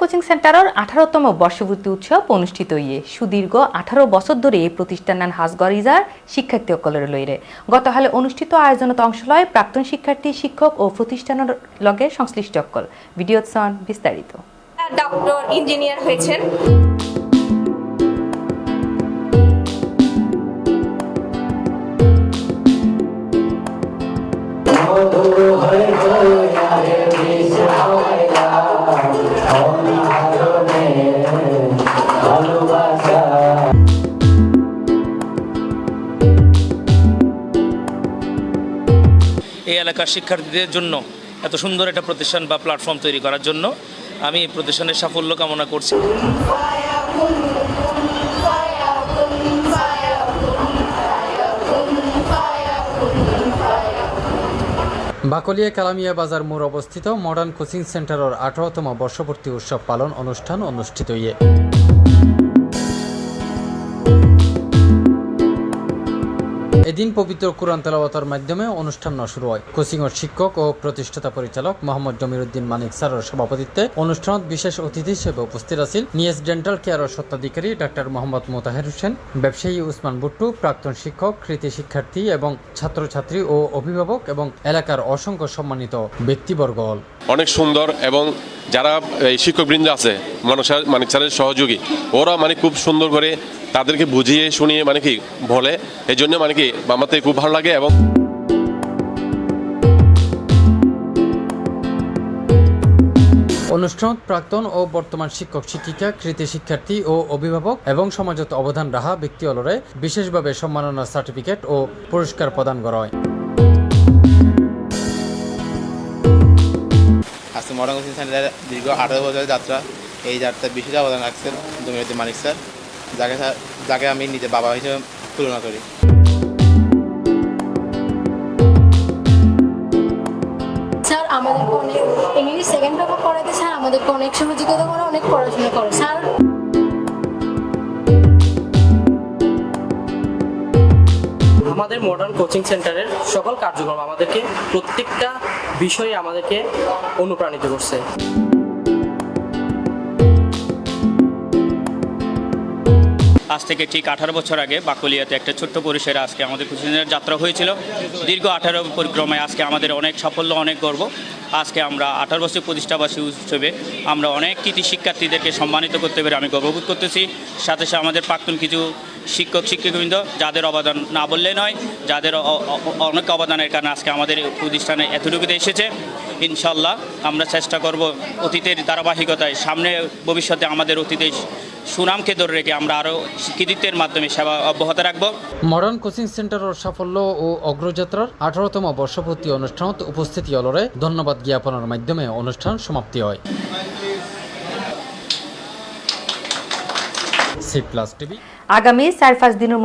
Coaching সেন্টারের 18তম বর্ষপূর্তি উৎসব অনুষ্ঠিত ইয়ে সুদীর্ঘ 18 বছর ধরে এই প্রতিষ্ঠান হাঁসগড়িজার শিক্ষার্থী অকলের লইরে গতকালে অনুষ্ঠিত আয়োজনত অংশ লয় প্রাক্তন শিক্ষার্থী শিক্ষক ও প্রতিষ্ঠানের লগে সংশ্লিষ্ট অকল ভিডিও বিস্তারিত ডক্টর ইঞ্জিনিয়ার হয়েছেন। এই এলাকার শিক্ষার্থীদের জন্য এত সুন্দর একটা প্রতিষ্ঠান বা প্ল্যাটফর্ম তৈরি করার জন্য আমি প্রতিষ্ঠানের সাফল্য কামনা করছি। বাকলিয়া কালামিয়া বাজার মোড় অবস্থিত মডার্ন কোচিং সেন্টারের 18তম বর্ষপূর্তি উৎসব পালন অনুষ্ঠান অনুষ্ঠিত ইয়ে এদিন পবিত্র কুরআন তেলাওয়াতের মাধ্যমে অনুষ্ঠান শুরু হয়। কোচিংয়ের শিক্ষক ও প্রতিষ্ঠাতা পরিচালক মোহাম্মদ জমিরুদ্দিন মানিক স্যারের সভাপতিত্বে অনুষ্ঠানত বিশেষ অতিথি হিসেবে উপস্থিত আছেন নিএস ডেন্টাল কেয়ারের স্বত্বাধিকারী ডাক্তার মোহাম্মদ মোতাহের হোসেন, ব্যবসায়ী উসমান বুট্টু, প্রাক্তন শিক্ষক, কৃতি শিক্ষার্থী এবং ছাত্রছাত্রী ও অভিভাবক এবং এলাকার অসংখ্য সম্মানিত ব্যক্তিবর্গ। অনেক সুন্দর এবং যারা এই শিক্ষকবৃন্দ আছে মানিক স্যারের সহযোগী, ওরা খুব সুন্দর করে তাদেরকে বুঝিয়ে শুনিয়ে বলে, এই জন্য আমার থেকে খুব ভালো লাগে। এবং অনুষ্ঠানত প্রাক্তন ও বর্তমান শিক্ষক শিক্ষিকা, কৃতি শিক্ষার্থী ও অভিভাবক এবং সমাজত অবদান রাখা ব্যক্তি অলরে বিশেষভাবে সম্মাননা সার্টিফিকেট ও পুরস্কার প্রদান করা হয়। আজকে মডার্ন কোচিং সেন্টারের দীর্ঘ 18 বছরের যাত্রা, এই যাত্রায় বিশেষ অবদান রাখছেন জমিরুদ্দিন মানিক স্যার, যাকে আমি নিজে বাবা হিসেবে তুলনা করি। স্যার আমাদেরকে অনেক ইংলিশ সেকেন্ড পেপার পড়াতে স্যার আমাদেরকে অনেক সহযোগিতা করে, অনেক পড়াশোনা করে স্যার। আমাদের মডার্ন কোচিং সেন্টারের সকল কার্যক্রম আমাদেরকে প্রত্যেকটা বিষয়ে আমাদেরকে অনুপ্রাণিত করছে। আজ থেকে ঠিক 18 বছর আগে বাকলিয়াতে একটা ছোট্ট পরিসরে আজকে আমাদের কোচিংয়ের যাত্রা হয়েছিল। দীর্ঘ 18 পরিক্রমায় আজকে আমাদের অনেক সাফল্য, অনেক গর্ব। আজকে আমরা 18 বছর প্রতিষ্ঠাবাসী উৎসবে আমরা অনেক কৃতি শিক্ষার্থীদেরকে সম্মানিত করতে পেরে আমি গর্ববোধ করতেছি। সাথে সাথে আমাদের প্রাক্তন কিছু শিক্ষক শিক্ষকবৃন্দ যাদের অবদান না বললে নয়, যাদের অনেক অবদানের কারণে আজকে আমাদের প্রতিষ্ঠানে এতটুকুতে এসেছে। ইনশাল্লাহ আমরা চেষ্টা করব অতীতের ধারাবাহিকতায় সামনে ভবিষ্যতে আমাদের অতীতের সুনামকে ধরে রেখে আমরা আরও কৃতিত্বের মাধ্যমে সেবা অব্যাহত রাখব। মডার্ন কোচিং সেন্টারের সাফল্য ও অগ্রযাত্রার 18তম বর্ষপূর্তি অনুষ্ঠানত উপস্থিতি অলরে ধন্যবাদ জ্ঞাপনের মাধ্যমে অনুষ্ঠান সমাপ্তি হয়। সি প্লাস টিভি আগামী 4-5 দিনের